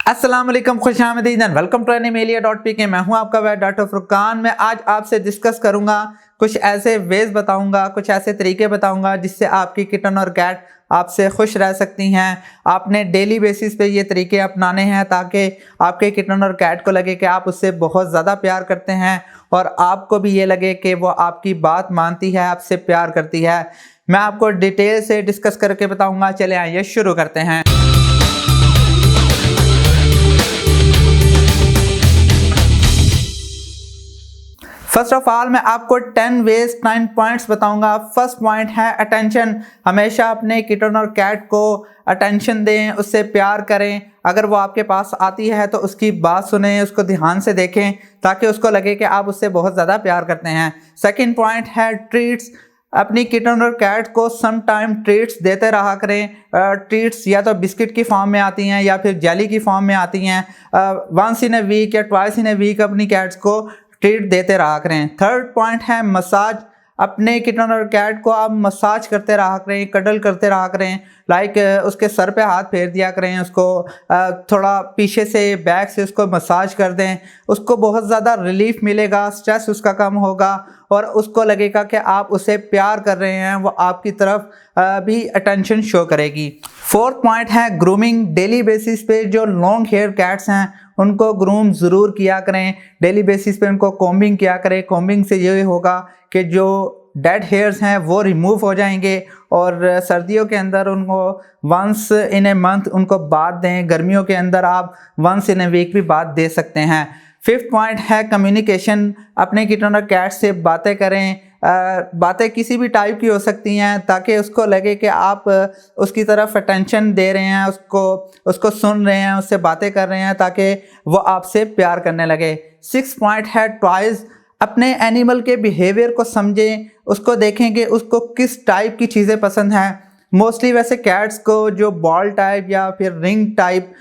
अस्सलाम वालेकुम, खुशामदीद and welcome to animalia.pk। मैं हूं आपका वैद डॉक्टर फुरकान। मैं आज आपसे डिस्कस करूंगा, कुछ ऐसे वेज बताऊंगा, कुछ ऐसे तरीके बताऊंगा जिससे आपकी किटन और कैट आपसे खुश रह सकती हैं। आपने डेली बेसिस पे ये तरीके अपनाने हैं ताकि आपके किटन और कैट को लगे कि आप उससे बहुत ज़्यादा प्यार करते हैं और आपको भी ये लगे कि वो आपकी बात मानती है, आपसे प्यार करती है। मैं आपको डिटेल से डिस्कस करके बताऊँगा। चले आइए शुरू करते हैं। फर्स्ट ऑफ ऑल मैं आपको 10 वेज 9 पॉइंट्स बताऊंगा। फर्स्ट पॉइंट है अटेंशन। हमेशा अपने किटन और कैट को अटेंशन दें, उससे प्यार करें। अगर वो आपके पास आती है तो उसकी बात सुने, उसको ध्यान से देखें ताकि उसको लगे कि आप उससे बहुत ज़्यादा प्यार करते हैं। सेकंड पॉइंट है ट्रीट्स। अपनी किटन और कैट को सम टाइम ट्रीट्स देते रहा करें। ट्रीट्स या तो बिस्किट की फॉर्म में आती हैं या फिर जेली की फॉर्म में आती हैं। वंस इन ए वीक या ट्वाइस इन ए वीक अपनी कैट्स को ट्रीट देते रहा करें। थर्ड पॉइंट है मसाज। अपने किटन और कैट को आप मसाज करते रहा करें, कडल करते रहा करें। लाइक उसके सर पे हाथ फेर दिया करें, उसको थोड़ा पीछे से बैक से उसको मसाज कर दें। उसको बहुत ज़्यादा रिलीफ मिलेगा, स्ट्रेस उसका कम होगा और उसको लगेगा कि आप उसे प्यार कर रहे हैं, वो आपकी तरफ भी अटेंशन शो करेगी। फोर्थ पॉइंट है ग्रूमिंग। डेली बेसिस पे जो लॉन्ग हेयर कैट्स हैं उनको ग्रूम ज़रूर किया करें। डेली बेसिस पे उनको कॉम्बिंग किया करें। कॉम्बिंग से ये होगा कि जो डेड हेयर्स हैं वो रिमूव हो जाएंगे और सर्दियों के अंदर उनको वंस इन ए मंथ उनको बात दें। गर्मियों के अंदर आप वंस इन ए वीक भी बात दे सकते हैं। फिफ्थ पॉइंट है कम्युनिकेशन। अपने किटन और कैट से बातें करें। बातें किसी भी टाइप की हो सकती हैं ताकि उसको लगे कि आप उसकी तरफ अटेंशन दे रहे हैं, उसको सुन रहे हैं, उससे बातें कर रहे हैं ताकि वो आपसे प्यार करने लगे। सिक्स पॉइंट है टॉयज़। अपने एनिमल के बिहेवियर को समझें, उसको देखें कि उसको किस टाइप की चीज़ें पसंद हैं। मोस्टली वैसे कैट्स को जो बॉल टाइप या फिर रिंग टाइप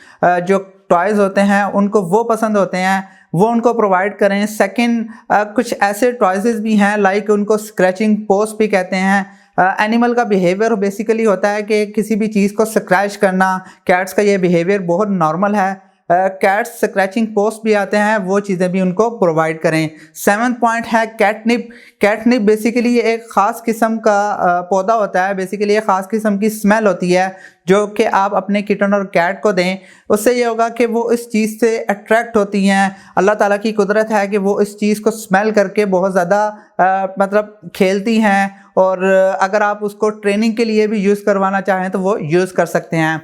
जो टॉयज़ होते हैं उनको वो पसंद होते हैं, वो उनको प्रोवाइड करें। सेकंड, कुछ ऐसे टॉयज़ भी हैं लाइक उनको स्क्रैचिंग पोस्ट भी कहते हैं। एनिमल का बिहेवियर बेसिकली होता है कि किसी भी चीज़ को स्क्रैच करना। कैट्स का ये बिहेवियर बहुत नॉर्मल है। कैट्स स्क्रैचिंग पोस्ट भी आते हैं, वो चीज़ें भी उनको प्रोवाइड करें। सेवन्थ पॉइंट है कैटनिप। कैटनिप बेसिकली ये एक ख़ास किस्म का पौधा होता है। बेसिकली एक ख़ास किस्म की स्मेल होती है जो कि आप अपने किटन और कैट को दें। उससे ये होगा कि वो इस चीज़ से अट्रैक्ट होती हैं। अल्लाह ताला की कुदरत है कि वो इस चीज़ को स्मेल करके बहुत ज़्यादा मतलब खेलती हैं और अगर आप उसको ट्रेनिंग के लिए भी यूज़ करवाना चाहें तो वो यूज़ कर सकते हैं।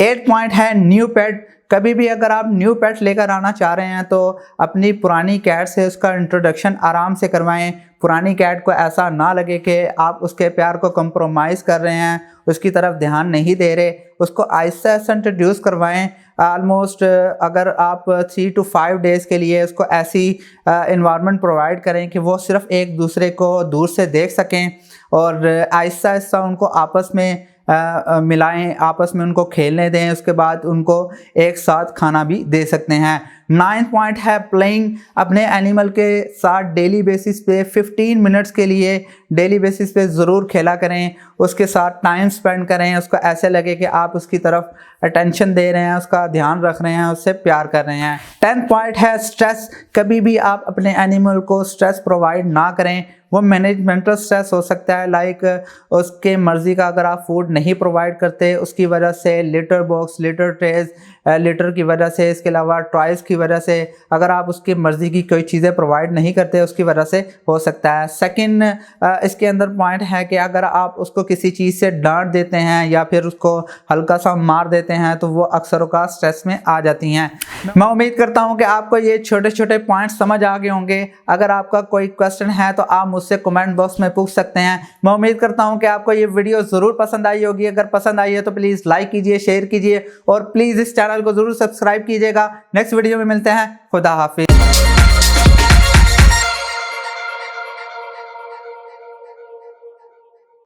8 पॉइंट है न्यू पेट। कभी भी अगर आप न्यू पेट लेकर आना चाह रहे हैं तो अपनी पुरानी कैट से उसका इंट्रोडक्शन आराम से करवाएं। पुरानी कैट को ऐसा ना लगे कि आप उसके प्यार को कंप्रोमाइज़ कर रहे हैं, उसकी तरफ ध्यान नहीं दे रहे। उसको आहिस्ता आहिस्ता इंट्रोड्यूस करवाएं। आलमोस्ट अगर आप 3 to 5 डेज़ के लिए उसको ऐसी इन्वायरमेंट प्रोवाइड करें कि वो सिर्फ एक दूसरे को दूर से देख सकें और आहिस्ता आहिस्ता उनको आपस में मिलाएं, आपस में उनको खेलने दें। उसके बाद उनको एक साथ खाना भी दे सकते हैं। 9th पॉइंट है प्लेइंग। अपने एनिमल के साथ डेली बेसिस पे 15 मिनट्स के लिए डेली बेसिस पे ज़रूर खेला करें, उसके साथ टाइम स्पेंड करें। उसको ऐसे लगे कि आप उसकी तरफ अटेंशन दे रहे हैं, उसका ध्यान रख रहे हैं, उससे प्यार कर रहे हैं। 10th पॉइंट है स्ट्रेस। कभी भी आप अपने एनिमल को स्ट्रेस प्रोवाइड ना करें। वो मैनेजमेंटल स्ट्रेस हो सकता है, लाइक उसके मर्ज़ी का अगर आप फूड नहीं प्रोवाइड करते उसकी वजह से, litter box, litter trays, litter की वजह से, इसके अलावा टॉयज़ की वजह से, अगर आप उसकी मर्ज़ी की कोई चीज़ें प्रोवाइड नहीं करते उसकी वजह से हो सकता है। सेकंड, इसके अंदर पॉइंट है कि अगर आप उसको किसी चीज़ से डांट देते हैं या फिर उसको हल्का सा मार देते हैं तो वो अक्सर औक़ात स्ट्रेस में आ जाती हैं। मैं उम्मीद करता हूँ कि आपको ये छोटे छोटे पॉइंट्स समझ आ गए होंगे। अगर आपका कोई क्वेश्चन है तो आप मुझसे कमेंट बॉक्स में पूछ सकते हैं। मैं उम्मीद करता हूँ कि आपको ये वीडियो ज़रूर पसंद आई होगी। अगर पसंद आई है तो प्लीज़ लाइक कीजिए, शेयर कीजिए और प्लीज़ इस चैनल को ज़रूर सब्सक्राइब कीजिएगा। नेक्स्ट वीडियो में मिलते हैं। खुदा हाफिज़।